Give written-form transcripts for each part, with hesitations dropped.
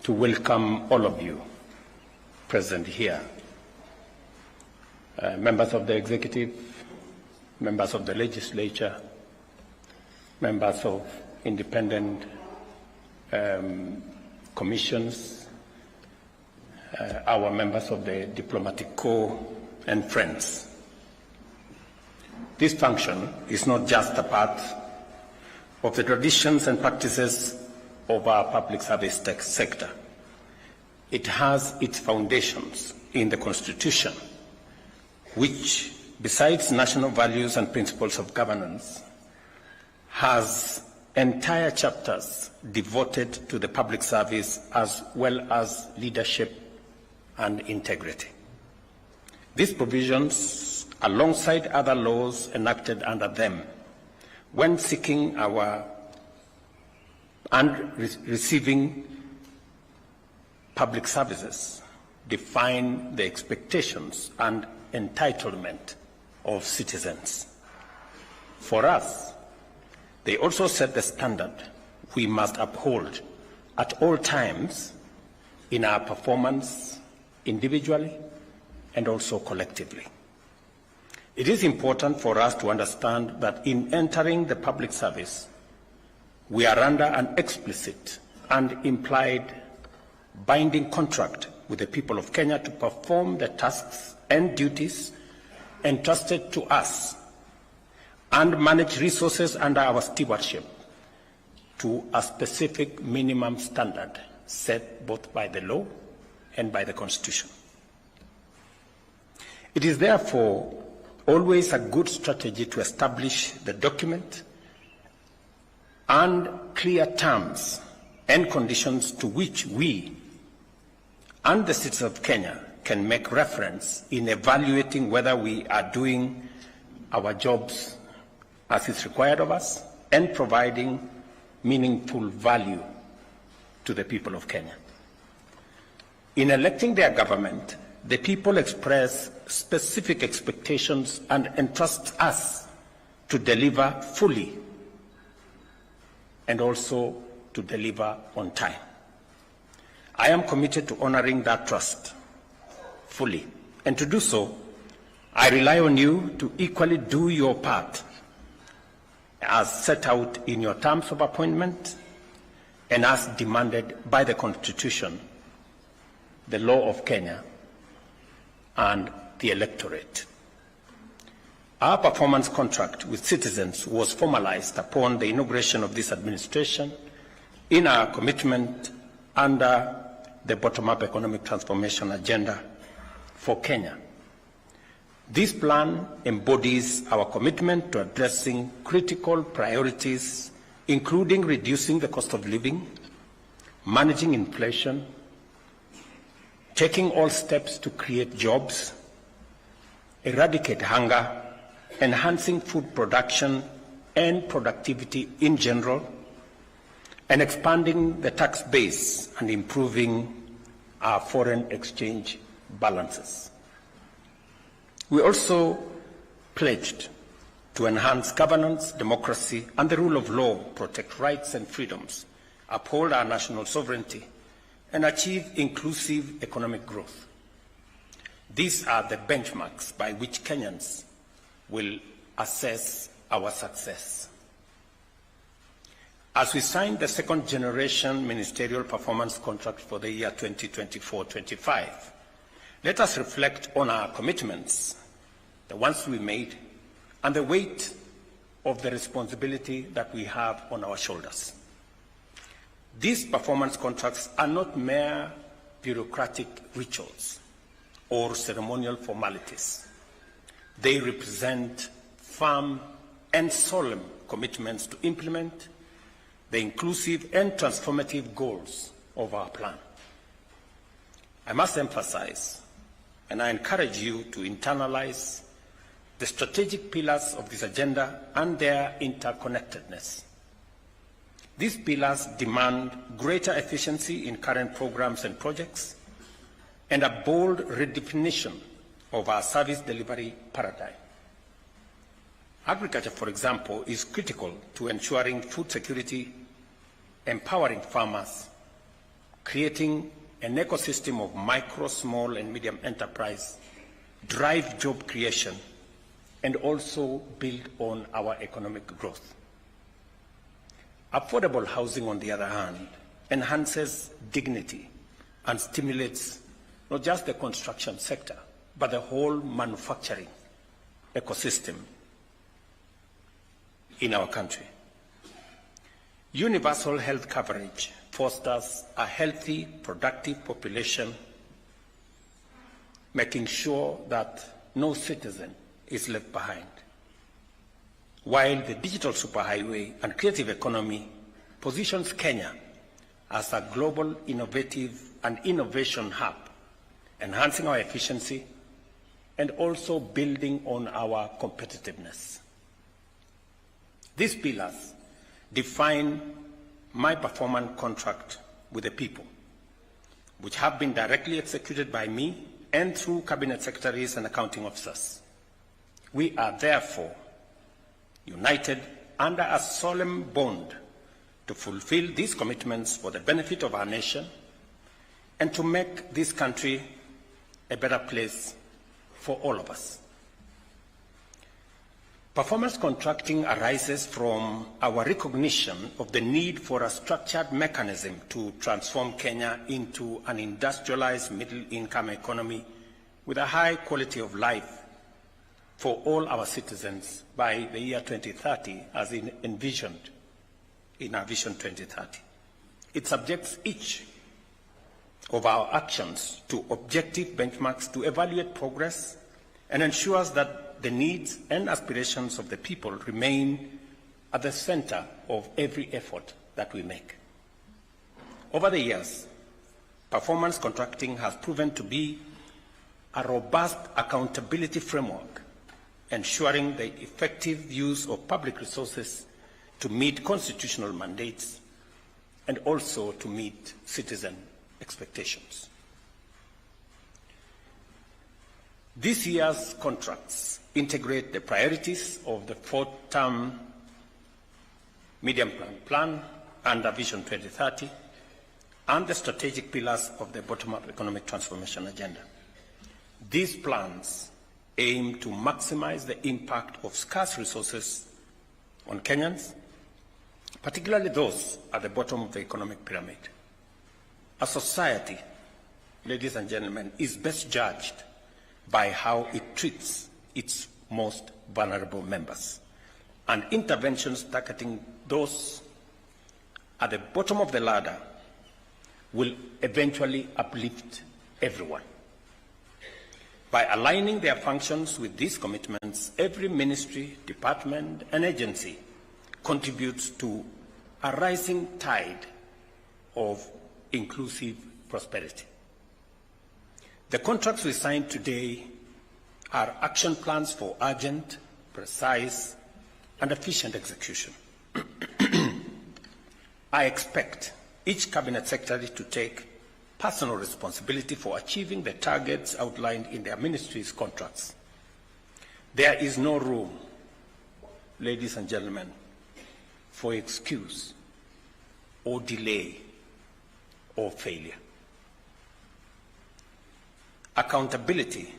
to welcome all of you present here, members of the executive, members of the legislature, members of independent commissions, our members of the diplomatic corps, and friends. This function is not just a part of the traditions and practices of our public service sector. It has its foundations in the Constitution, which, besides national values and principles of governance, has entire chapters devoted to the public service as well as leadership and integrity. These provisions, alongside other laws enacted under them, when seeking receiving public services, define the expectations and entitlement of citizens. For us, they also set the standard we must uphold at all times in our performance, individually and also collectively. It is important for us to understand that in entering the public service, we are under an explicit and implied binding contract with the people of Kenya to perform the tasks and duties entrusted to us and manage resources under our stewardship to a specific minimum standard set both by the law and by the Constitution. It is therefore always a good strategy to establish the document and clear terms and conditions to which we and the citizens of Kenya can make reference in evaluating whether we are doing our jobs as is required of us and providing meaningful value to the people of Kenya. In electing their government, the people express specific expectations and entrust us to deliver fully and also to deliver on time. I am committed to honoring that trust fully, and to do so, I rely on you to equally do your part as set out in your terms of appointment and as demanded by the Constitution, the law of Kenya, and the electorate. Our performance contract with citizens was formalized upon the inauguration of this administration in our commitment under the bottom-up economic transformation agenda for Kenya. This plan embodies our commitment to addressing critical priorities, including reducing the cost of living, managing inflation, taking all steps to create jobs, eradicate hunger, enhancing food production and productivity in general, and expanding the tax base and improving our foreign exchange balances. We also pledged to enhance governance, democracy, and the rule of law, protect rights and freedoms, uphold our national sovereignty, and achieve inclusive economic growth. These are the benchmarks by which Kenyans will assess our success. As we sign the second generation ministerial performance contract for the year 2024-25, let us reflect on our commitments, the ones we made, and the weight of the responsibility that we have on our shoulders. These performance contracts are not mere bureaucratic rituals or ceremonial formalities. They represent firm and solemn commitments to implement the inclusive and transformative goals of our plan. I must emphasize, and I encourage you to internalize, the strategic pillars of this agenda and their interconnectedness. These pillars demand greater efficiency in current programs and projects and a bold redefinition of our service delivery paradigm. Agriculture, for example, is critical to ensuring food security, empowering farmers, creating an ecosystem of micro, small, and medium enterprise, drive job creation, and also build on our economic growth. Affordable housing, on the other hand, enhances dignity and stimulates not just the construction sector, but the whole manufacturing ecosystem in our country. Universal health coverage fosters a healthy, productive population, making sure that no citizen is left behind. While the digital superhighway and creative economy positions Kenya as a global innovative and innovation hub, enhancing our efficiency and also building on our competitiveness. These pillars define my performance contract with the people, which have been directly executed by me and through cabinet secretaries and accounting officers. We are therefore united under a solemn bond to fulfill these commitments for the benefit of our nation and to make this country a better place for all of us. Performance contracting arises from our recognition of the need for a structured mechanism to transform Kenya into an industrialized middle-income economy with a high quality of life for all our citizens by the year 2030, as envisioned in our Vision 2030. It subjects each of our actions to objective benchmarks to evaluate progress and ensures that the needs and aspirations of the people remain at the center of every effort that we make. Over the years, performance contracting has proven to be a robust accountability framework, ensuring the effective use of public resources to meet constitutional mandates and also to meet citizen expectations. This year's contracts integrate the priorities of the fourth-term medium-term plan under Vision 2030 and the strategic pillars of the bottom-up economic transformation agenda. These plans aim to maximize the impact of scarce resources on Kenyans, particularly those at the bottom of the economic pyramid. A society, ladies and gentlemen, is best judged by how it treats its most vulnerable members, and interventions targeting those at the bottom of the ladder will eventually uplift everyone. By aligning their functions with these commitments, every ministry, department, and agency contributes to a rising tide of inclusive prosperity. The contracts we signed today are action plans for urgent, precise, and efficient execution. I expect each cabinet secretary to take personal responsibility for achieving the targets outlined in their ministry's contracts. There is no room, ladies and gentlemen, for excuse or delay or failure. Accountability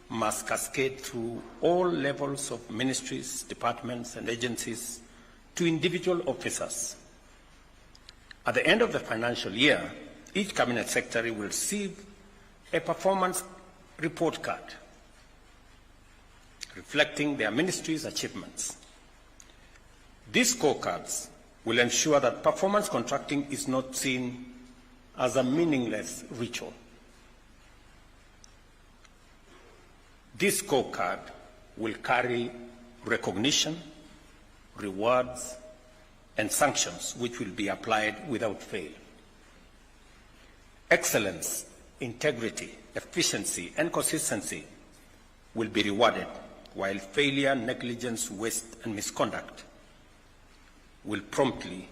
must cascade through all levels of ministries, departments, and agencies to individual officers. At the end of the financial year, each cabinet secretary will receive a performance report card reflecting their ministry's achievements. These scorecards will ensure that performance contracting is not seen as a meaningless ritual. This scorecard will carry recognition, rewards, and sanctions which will be applied without fail. Excellence, integrity, efficiency, and consistency will be rewarded, while failure, negligence, waste, and misconduct will promptly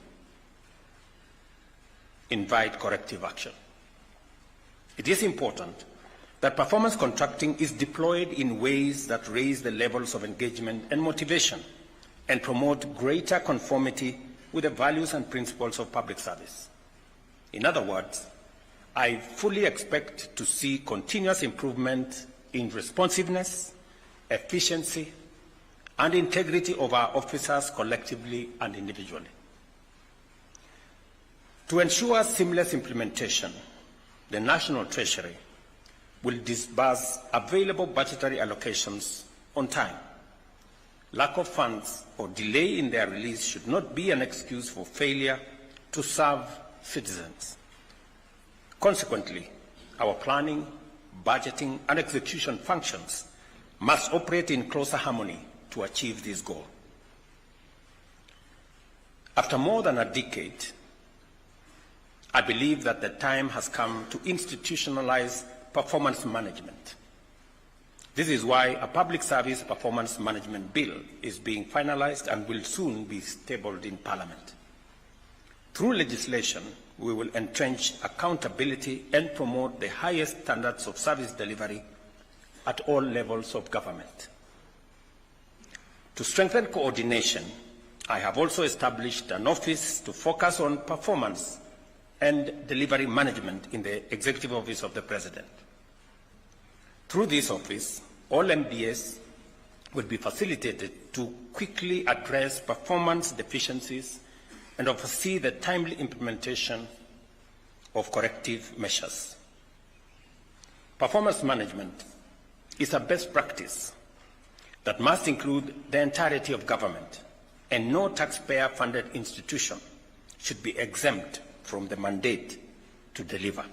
invite corrective action. It is important that performance contracting is deployed in ways that raise the levels of engagement and motivation and promote greater conformity with the values and principles of public service. In other words, I fully expect to see continuous improvement in responsiveness, efficiency, and integrity of our officers collectively and individually. To ensure seamless implementation, the National Treasury will disburse available budgetary allocations on time. Lack of funds or delay in their release should not be an excuse for failure to serve citizens. Consequently, our planning, budgeting, and execution functions must operate in closer harmony to achieve this goal. After more than a decade, I believe that the time has come to institutionalize performance management. This is why a public service performance management bill is being finalized and will soon be tabled in Parliament. Through legislation, we will entrench accountability and promote the highest standards of service delivery at all levels of government. To strengthen coordination, I have also established an office to focus on performance and delivery management in the Executive Office of the President. Through this office, all MDS will be facilitated to quickly address performance deficiencies and oversee the timely implementation of corrective measures. Performance management is a best practice that must include the entirety of government, and no taxpayer-funded institution should be exempt from the mandate to deliver.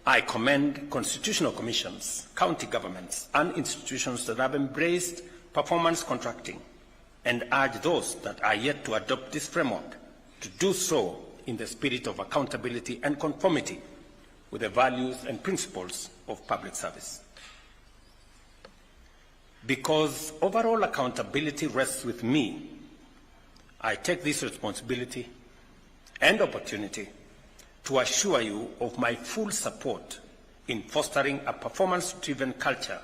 I commend constitutional commissions, county governments, and institutions that have embraced performance contracting and urge those that are yet to adopt this framework to do so in the spirit of accountability and conformity with the values and principles of public service. Because overall accountability rests with me, I take this responsibility and opportunity to assure you of my full support in fostering a performance-driven culture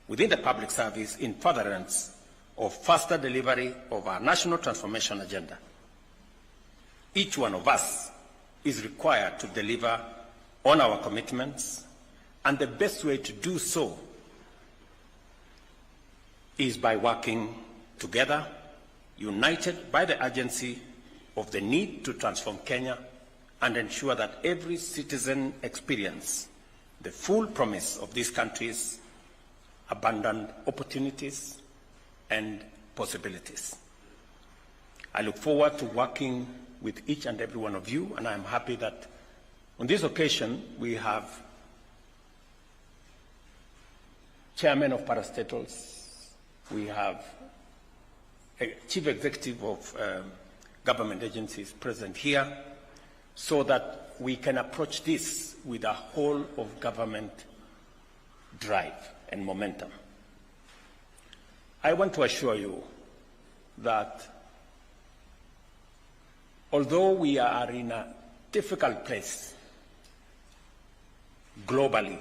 within the public service in furtherance of faster delivery of our national transformation agenda. Each one of us is required to deliver on our commitments, and the best way to do so is by working together, united by the urgency of the need to transform Kenya and ensure that every citizen experience the full promise of this country's abundant opportunities and possibilities. I look forward to working with each and every one of you, and I am happy that on this occasion we have chairmen of parastatals, we have a chief executive of government agencies present here, so that we can approach this with a whole of government drive and momentum. I want to assure you that although we are in a difficult place globally,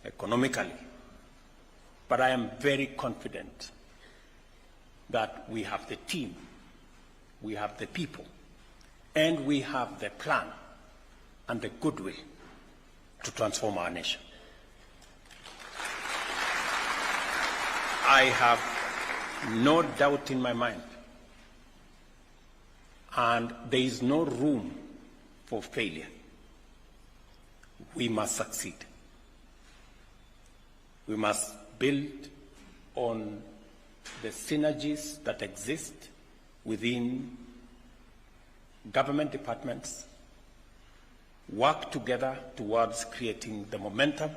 economically, but I am very confident that we have the team, we have the people, and we have the plan and the goodwill to transform our nation. I have no doubt in my mind, and there is no room for failure. We must succeed. We must build on the synergies that exist within government departments, work together towards creating the momentum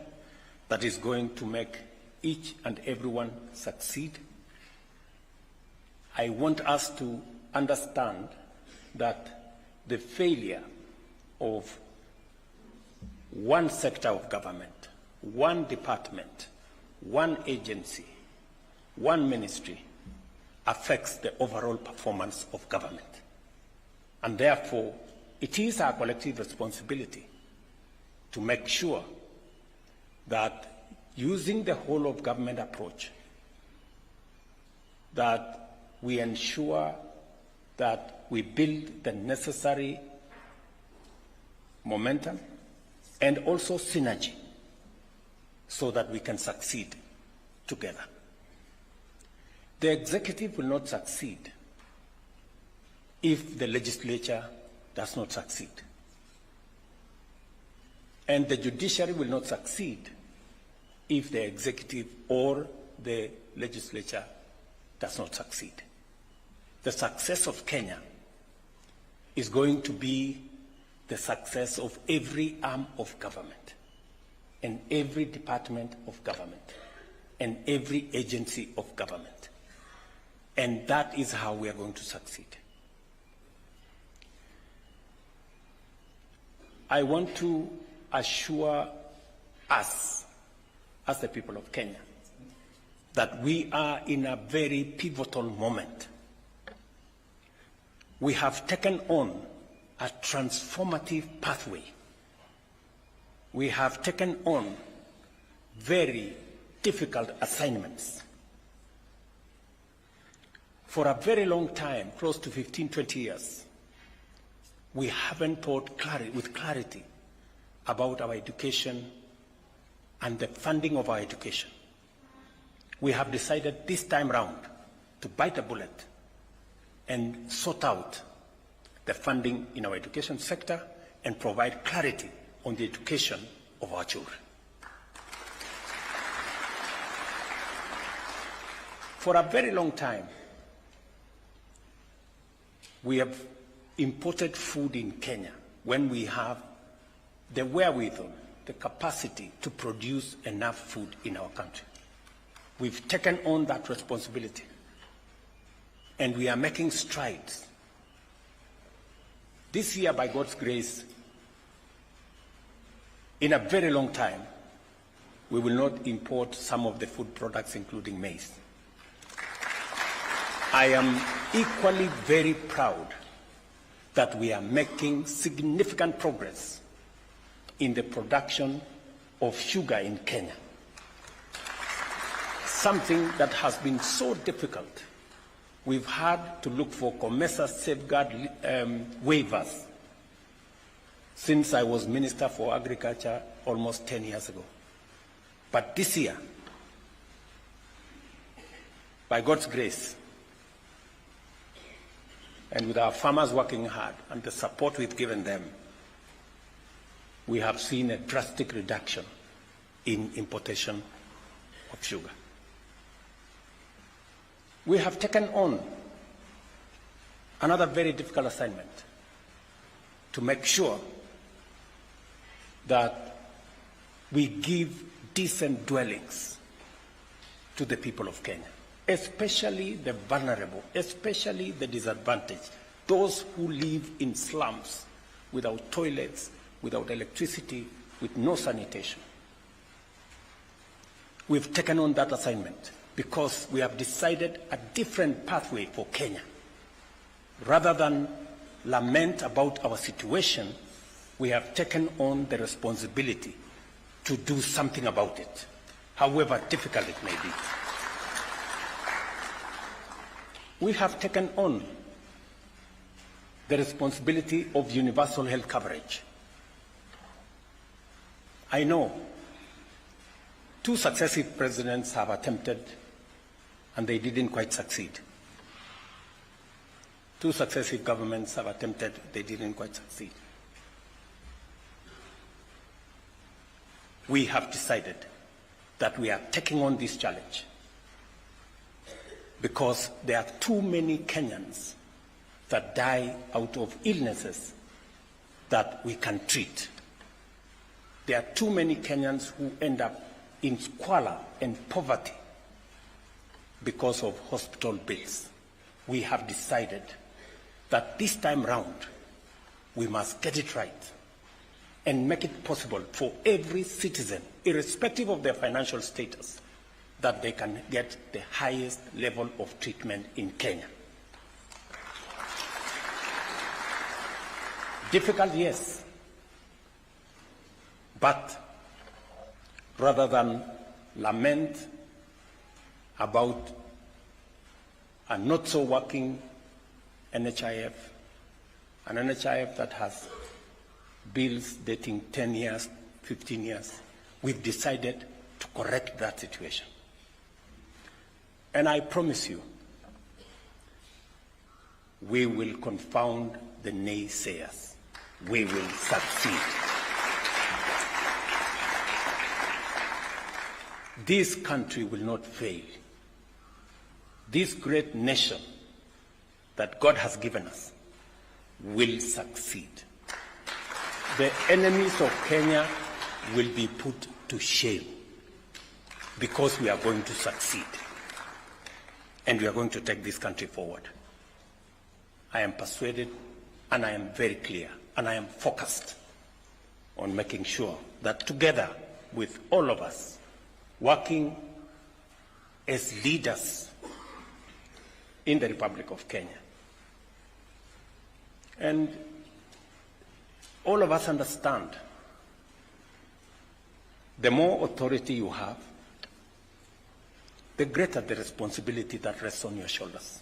that is going to make each and everyone succeed. I want us to understand that the failure of one sector of government, one department, one agency, one ministry affects the overall performance of government. And therefore, it is our collective responsibility to make sure that using the whole of government approach, that we ensure that we build the necessary momentum, and also synergy so that we can succeed together. The executive will not succeed if the legislature does not succeed. And the judiciary will not succeed if the executive or the legislature does not succeed. The success of Kenya is going to be the success of every arm of government and every department of government and every agency of government. And that is how we are going to succeed. I want to assure us, as the people of Kenya, that we are in a very pivotal moment. We have taken on a transformative pathway. We have taken on very difficult assignments. For a very long time, close to 15, 20 years, we haven't thought with clarity about our education and the funding of our education. We have decided this time round to bite a bullet and sort out the funding in our education sector and provide clarity on the education of our children. For a very long time, we have imported food in Kenya when we have the wherewithal, the capacity to produce enough food in our country. We've taken on that responsibility, and we are making strides. This year, by God's grace, in a very long time, we will not import some of the food products, including maize. I am equally very proud that we are making significant progress in the production of sugar in Kenya. Something that has been so difficult. We've had to look for COMESA safeguard waivers since I was Minister for Agriculture almost 10 years ago. But this year, by God's grace, and with our farmers working hard and the support we've given them, we have seen a drastic reduction in importation of sugar. We have taken on another very difficult assignment to make sure that we give decent dwellings to the people of Kenya, especially the vulnerable, especially the disadvantaged, those who live in slums without toilets, without electricity, with no sanitation. We've taken on that assignment because we have decided a different pathway for Kenya. Rather than lament about our situation, we have taken on the responsibility to do something about it, however difficult it may be. We have taken on the responsibility of universal health coverage. I know 2 successive presidents have attempted and they didn't quite succeed. 2 successive governments have attempted, they didn't quite succeed. We have decided that we are taking on this challenge because there are too many Kenyans that die out of illnesses that we can treat. There are too many Kenyans who end up in squalor and poverty because of hospital bills. We have decided that this time round, we must get it right and make it possible for every citizen, irrespective of their financial status, that they can get the highest level of treatment in Kenya. Difficult, yes, but rather than lament about a not so working NHIF, an NHIF that has bills dating 10 years, 15 years. We've decided to correct that situation. And I promise you, we will confound the naysayers. We will succeed. This country will not fail. This great nation that God has given us will succeed. The enemies of Kenya will be put to shame because we are going to succeed and we are going to take this country forward. I am persuaded and I am very clear and I am focused on making sure that together with all of us, working as leaders in the Republic of Kenya. And all of us understand the more authority you have, the greater the responsibility that rests on your shoulders.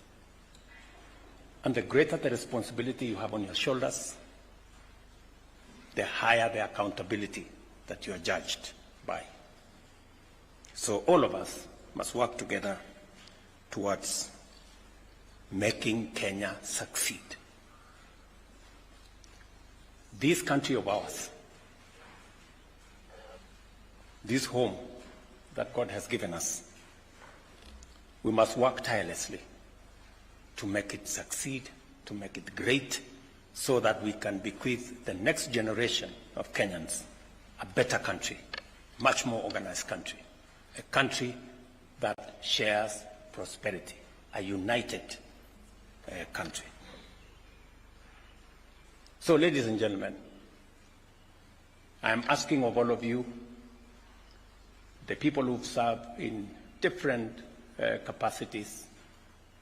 And the greater the responsibility you have on your shoulders, the higher the accountability that you are judged by. So all of us must work together towards making Kenya succeed. This country of ours, this home that God has given us, we must work tirelessly to make it succeed, to make it great, so that we can bequeath the next generation of Kenyans a better country, much more organized country, a country that shares prosperity, a united country. So, ladies and gentlemen, I am asking of all of you, the people who've served in different capacities,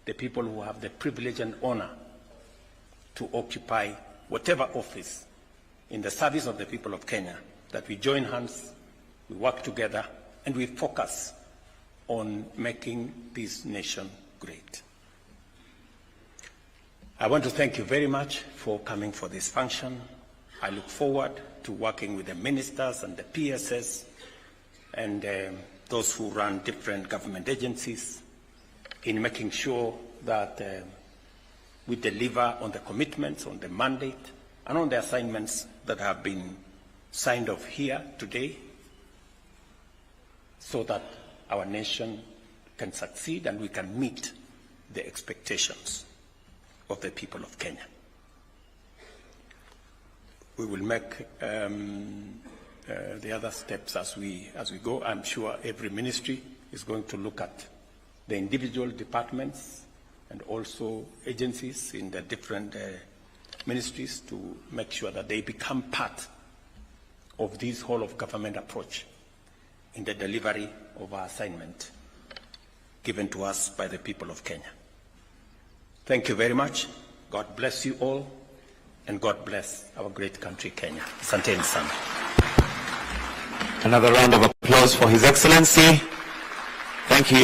the people who have the privilege and honor to occupy whatever office in the service of the people of Kenya, that we join hands, we work together, and we focus on making this nation great. I want to thank you very much for coming for this function. I look forward to working with the ministers and the PSS and those who run different government agencies in making sure that we deliver on the commitments, on the mandate, and on the assignments that have been signed off here today, so that our nation can succeed and we can meet the expectations of the people of Kenya. We will make the other steps as we go. I'm sure every ministry is going to look at the individual departments and also agencies in the different ministries to make sure that they become part of this whole of government approach in the delivery of our assignment given to us by the people of Kenya. Thank you very much. God bless you all, and God bless our great country, Kenya. Asanteni sana. Another round of applause for His Excellency. Thank you.